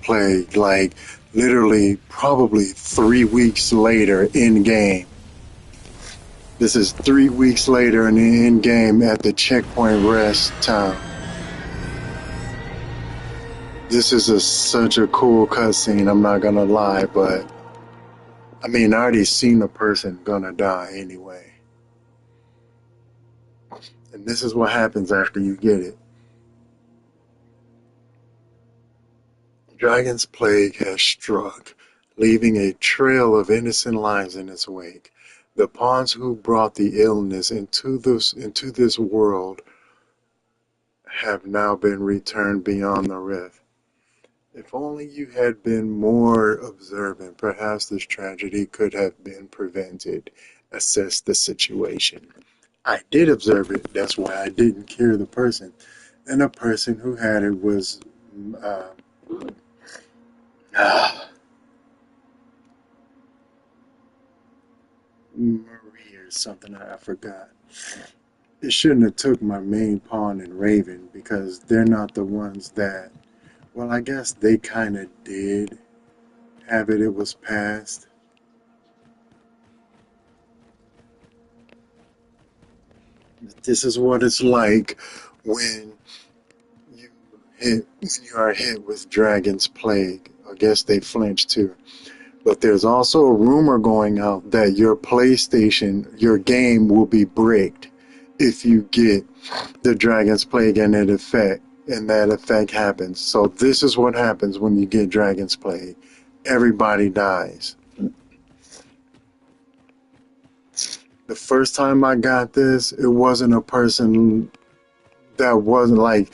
Dragonsplague, like literally probably 3 weeks later in game. This is 3 weeks later in the end game at the checkpoint rest town. This is such a cool cutscene, I'm not gonna lie, but I mean, I already seen a person gonna die anyway. And this is what happens after you get it. Dragon's plague has struck, leaving a trail of innocent lives in its wake. The pawns who brought the illness into this world have now been returned beyond the rift. If only you had been more observant, perhaps this tragedy could have been prevented. Assess the situation. I did observe it, that's why I didn't cure the person. And the person who had it was Marie or something, I forgot. It shouldn't have took my main pawn and Raven because they're not the ones that, well, I guess they kind of did have it. It was passed. This is what it's like when you are hit with Dragon's Plague. I guess they flinch too. But there's also a rumor going out that your PlayStation, your game will be bricked if you get the Dragon's Plague and that effect happens. So this is what happens when you get Dragon's Plague. Everybody dies. The first time I got this, it wasn't a person that wasn't like,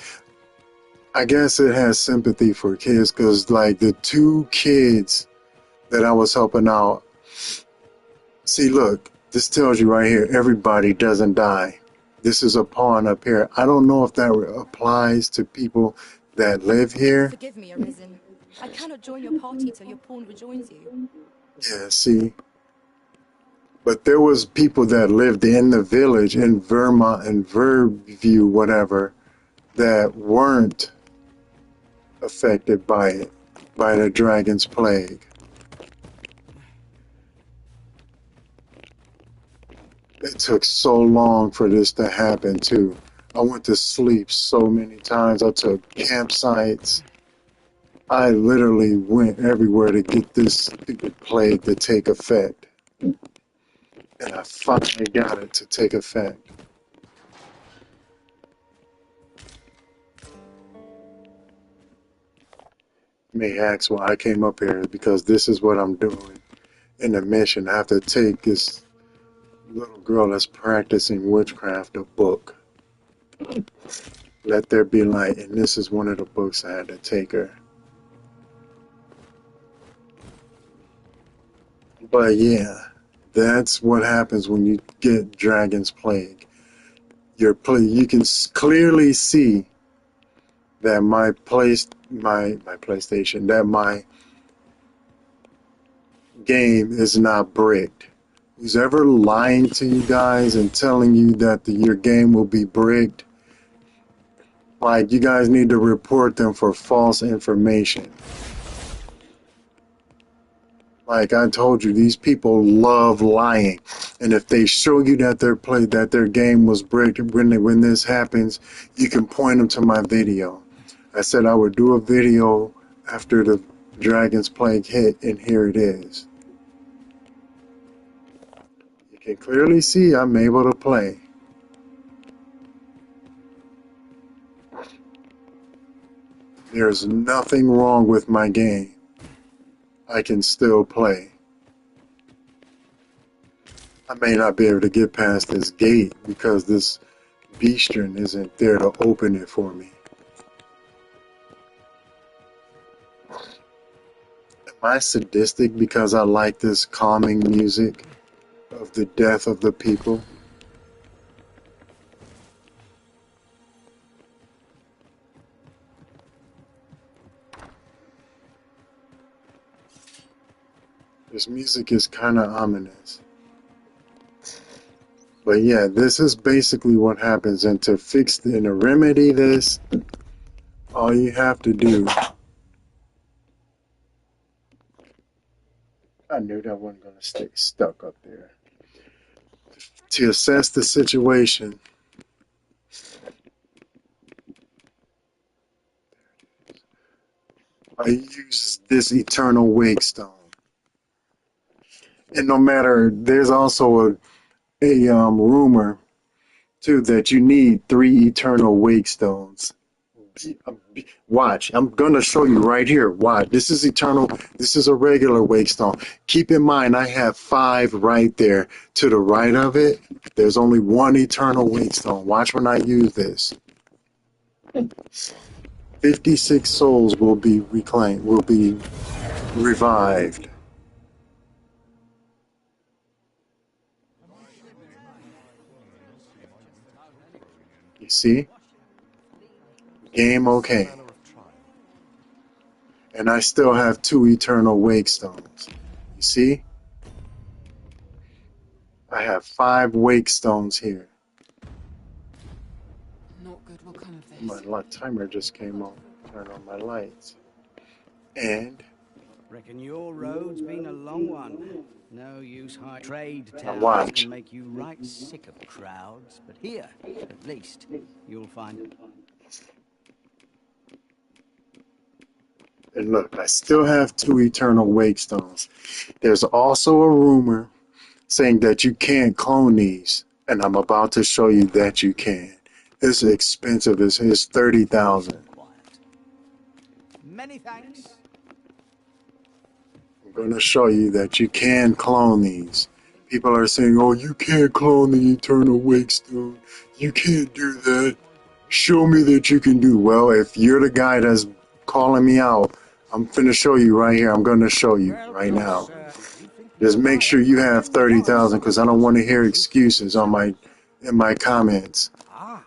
I guess it has sympathy for kids because like the two kids that I was helping out, see look, this tells you right here, everybody doesn't die. This is a pawn up here. I don't know if that applies to people that live here. Forgive me, Arisen. I cannot join your party till your pawn rejoins you. Yeah, see. But there was people that lived in the village in Vermont and Verview, whatever, that weren't affected by it, by the Dragon's Plague. It took so long for this to happen too. I went to sleep so many times. I took campsites. I literally went everywhere to get this stupid plague to take effect. And I finally got it to take effect. You may ask why I came up here, because this is what I'm doing in the mission. I have to take this little girl that's practicing witchcraft a book. Let There Be Light, and this is one of the books I had to take her. But yeah, that's what happens when you get Dragon's Plague. You can clearly see that my PlayStation, that my game is not bricked. Who's ever lying to you guys and telling you that your game will be bricked, like, you guys need to report them for false information. Like I told you, these people love lying, and if they show you that their game was bricked when this happens, you can point them to my video. I said I would do a video after the Dragon's Plague hit, and here it is. You can clearly see I'm able to play. There's nothing wrong with my game. I can still play. I may not be able to get past this gate because this beastron isn't there to open it for me. Am I sadistic because I like this calming music of the death of the people? This music is kind of ominous. But yeah, this is basically what happens. And to remedy this, all you have to do I knew that wasn't going to stay stuck up there. To assess the situation, I use this eternal wake stone. And no matter, there's also a rumor too that you need 3 eternal wake stones. Watch, I'm gonna show you right here. Watch, this is eternal. This is a regular wake stone. Keep in mind, I have 5 right there. To the right of it, there's only 1 eternal wake stone. Watch when I use this. 56 souls will be reclaimed, will be revived. You see? Game okay. And I still have 2 eternal wake stones. You see? I have 5 wake stones here. Not good will come of My this. timer just came on. Turn on my lights. And Reckon your road's been a long one. No use high trade now towns watch. can make you right sick of crowds, but here, at least, you'll find. And look, I still have 2 eternal wake stones. There's also a rumor saying that you can't clone these. And I'm about to show you that you can. It's expensive. It's 30,000. Many thanks. I'm going to show you that you can clone these. People are saying, oh, you can't clone the Eternal Wake Stone. You can't do that. Show me that you can do. Well, if you're the guy that's calling me out, I'm finna show you right here. I'm going to show you right now. Just make sure you have 30,000 because I don't want to hear excuses on in my comments. Ah,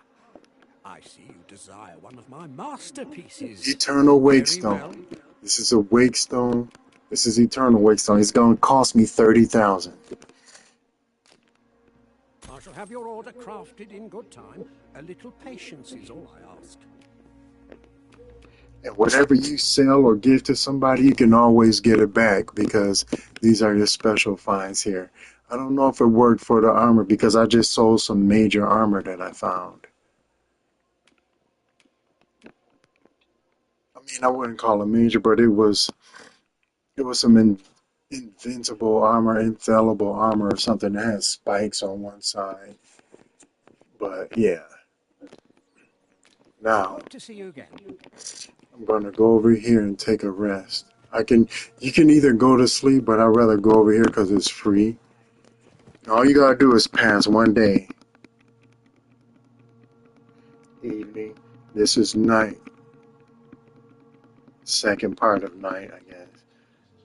I see you desire one of my masterpieces. Eternal Wake Very Stone. well. This is a Wake Stone. This is Eternal Wake Stone. It's going to cost me 30,000. I shall have your order crafted in good time. A little patience is all I ask. And whatever you sell or give to somebody, you can always get it back because these are your special finds here. I don't know if it worked for the armor because I just sold some major armor that I found. I mean, I wouldn't call it major, but it was some invincible armor, infallible armor or something that has spikes on one side. But yeah. Now, Hope to see you again. I'm going to go over here and take a rest. You can either go to sleep, but I'd rather go over here because it's free. All you gotta do is pass one day. Evening. This is night. Second part of night, I guess.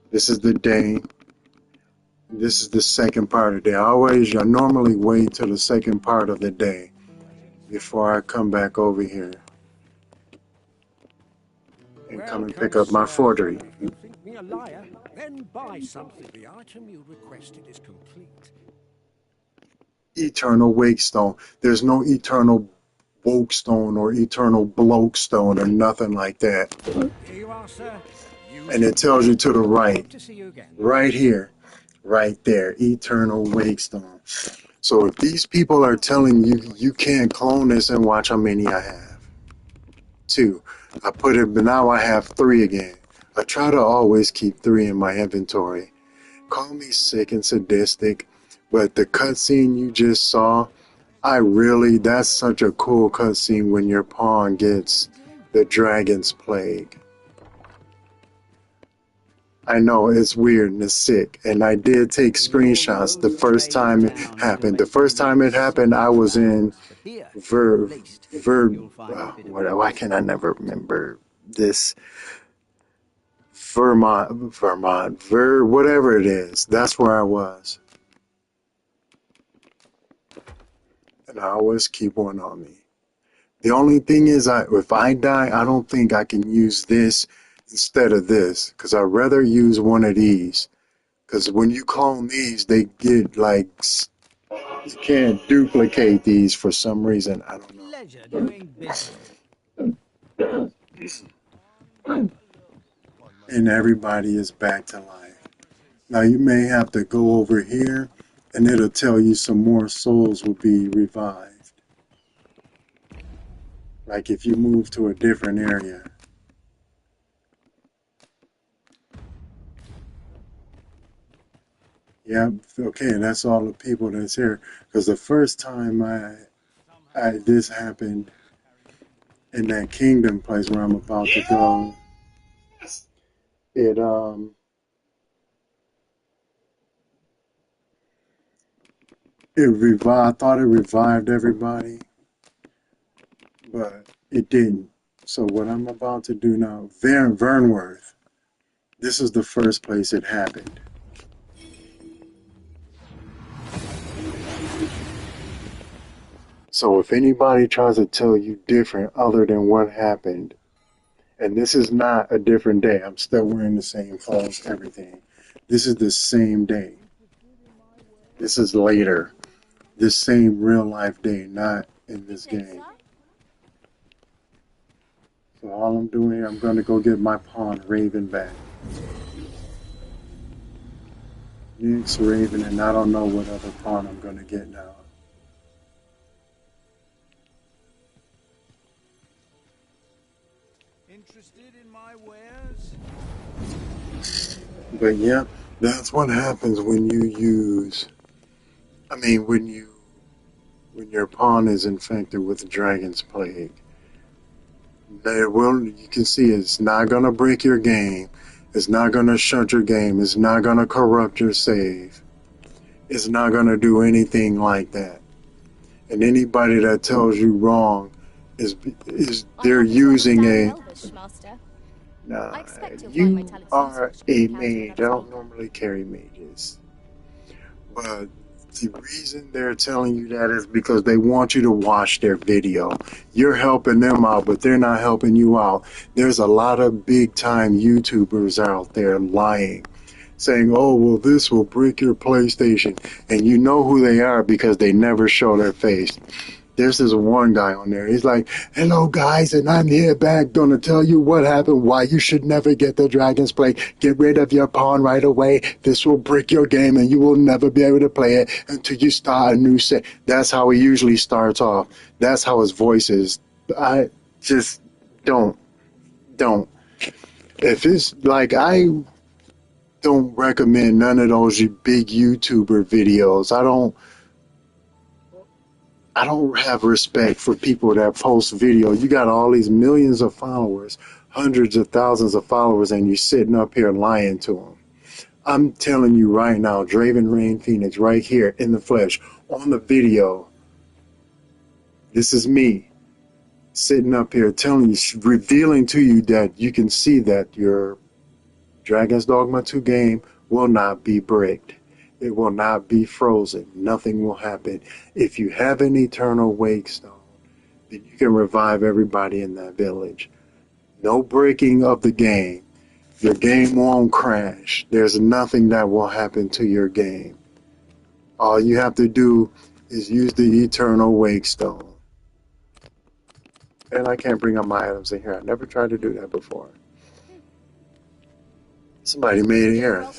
This is the day. This is the second part of the day. I normally wait till the second part of the day before I come back over here and come and Welcome, pick up my sir. forgery. If you think me a liar, then buy something. The item you requested is complete. Eternal Wake Stone. There's no Eternal Woke Stone or Eternal Bloke Stone or nothing like that. Here you are, sir. Use And it tells you to the right. Hope to see you again. Right here. Right there. Eternal Wake Stone. So if these people are telling you you can't clone this, and watch how many I have. 2. I put it, but now I have 3 again. I try to always keep 3 in my inventory. Call me sick and sadistic, but the cutscene you just saw, that's such a cool cutscene when your pawn gets the Dragonsplague. I know it's weird and it's sick, and I did take screenshots the first time it happened. The first time it happened, I was in why can I never remember this? Whatever it is. That's where I was. And I always keep one on me. The only thing is, if I die, I don't think I can use this instead of this, because I'd rather use one of these. Because when you clone these, they get like, you can't duplicate these for some reason. I don't know. Pleasure doing business. And everybody is back to life. Now you may have to go over here and it'll tell you some more souls will be revived. Like if you move to a different area. Yep, okay, that's all the people that's here. Because the first time this happened in that kingdom place where I'm about to go, it I thought it revived everybody, but it didn't. So what I'm about to do now, Vernworth, this is the first place it happened. So if anybody tries to tell you different other than what happened, and this is not a different day, I'm still wearing the same clothes, everything. This is the same day. This is later. This same real life day, not in this game. So all I'm doing, I'm going to go get my pawn, Raven, back. Next Raven, and I don't know what other pawn I'm going to get now. Interested in my wares? But yeah, that's what happens when you use, when your pawn is infected with Dragonsplague. You can see it's not going to break your game. It's not going to shut your game. It's not going to corrupt your save. It's not going to do anything like that. And anybody that tells you wrong is they're using a... Nah, you are a mage. I don't normally carry mages. But the reason they're telling you that is because they want you to watch their video. You're helping them out, but they're not helping you out. There's a lot of big-time YouTubers out there lying, saying, oh, well, this will break your PlayStation. And you know who they are because they never show their face. There's this one guy on there. He's like, hello, guys, and I'm here back going to tell you what happened, why you should never get the Dragonsplague. Get rid of your pawn right away. This will break your game, and you will never be able to play it until you start a new set. That's how he usually starts off. That's how his voice is. I just don't. If it's like, I don't recommend none of those big YouTuber videos. I don't have respect for people that post video. You got all these millions of followers, hundreds of thousands of followers, and you're sitting up here lying to them. I'm telling you right now, Draven Rain Phoenix, right here in the flesh, on the video, this is me sitting up here telling you, revealing to you that you can see that your Dragon's Dogma 2 game will not be bricked. It will not be frozen. Nothing will happen. If you have an eternal wake stone, then you can revive everybody in that village. No breaking of the game. Your game won't crash. There's nothing that will happen to your game. All you have to do is use the eternal wake stone. And I can't bring up my items in here. I never tried to do that before. Somebody made it here.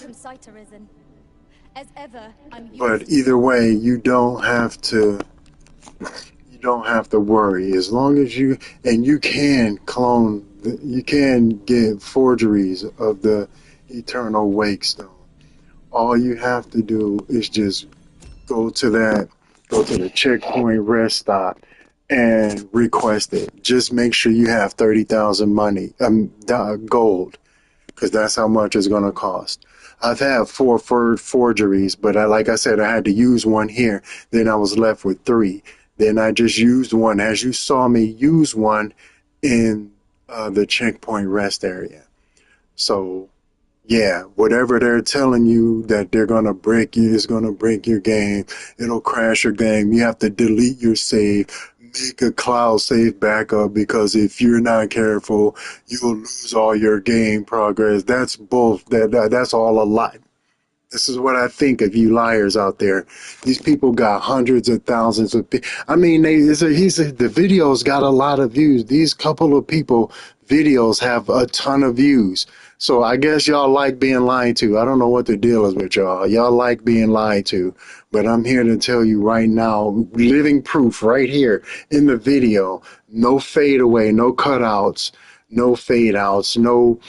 As ever, but either way, you don't have to worry. As long as you can clone, you can get forgeries of the eternal wake stone. All you have to do is just go to the checkpoint rest stop and request it. Just make sure you have 30,000 gold, because that's how much it's going to cost. I've had 4 forgeries, but like I said, I had to use one here. Then I was left with 3. Then I just used one, as you saw me use one in the checkpoint rest area. So, yeah, whatever they're telling you that they're going to break you, is going to break your game. It'll crash your game. You have to delete your save. Make a cloud save backup, because if you're not careful, you'll lose all your game progress. That's bull. That's all a lie. This is what I think of you liars out there. These people got hundreds of thousands of. The videos got a lot of views. These couple of people videos have a ton of views, So I guess y'all like being lied to. I don't know what the deal is with y'all. Y'all like being lied to. But I'm here to tell you right now, living proof right here in the video, no fade away, no cutouts, no fade outs, no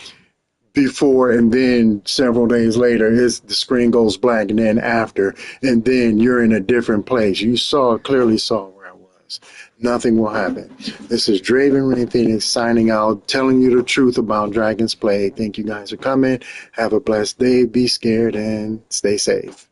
before and then several days later the screen goes black, and then after, and then you're in a different place. You clearly saw where I was. Nothing will happen. This is Draven Rain Phoenix signing out, telling you the truth about Dragonsplague. Thank you guys for coming. Have a blessed day. Be scared and stay safe.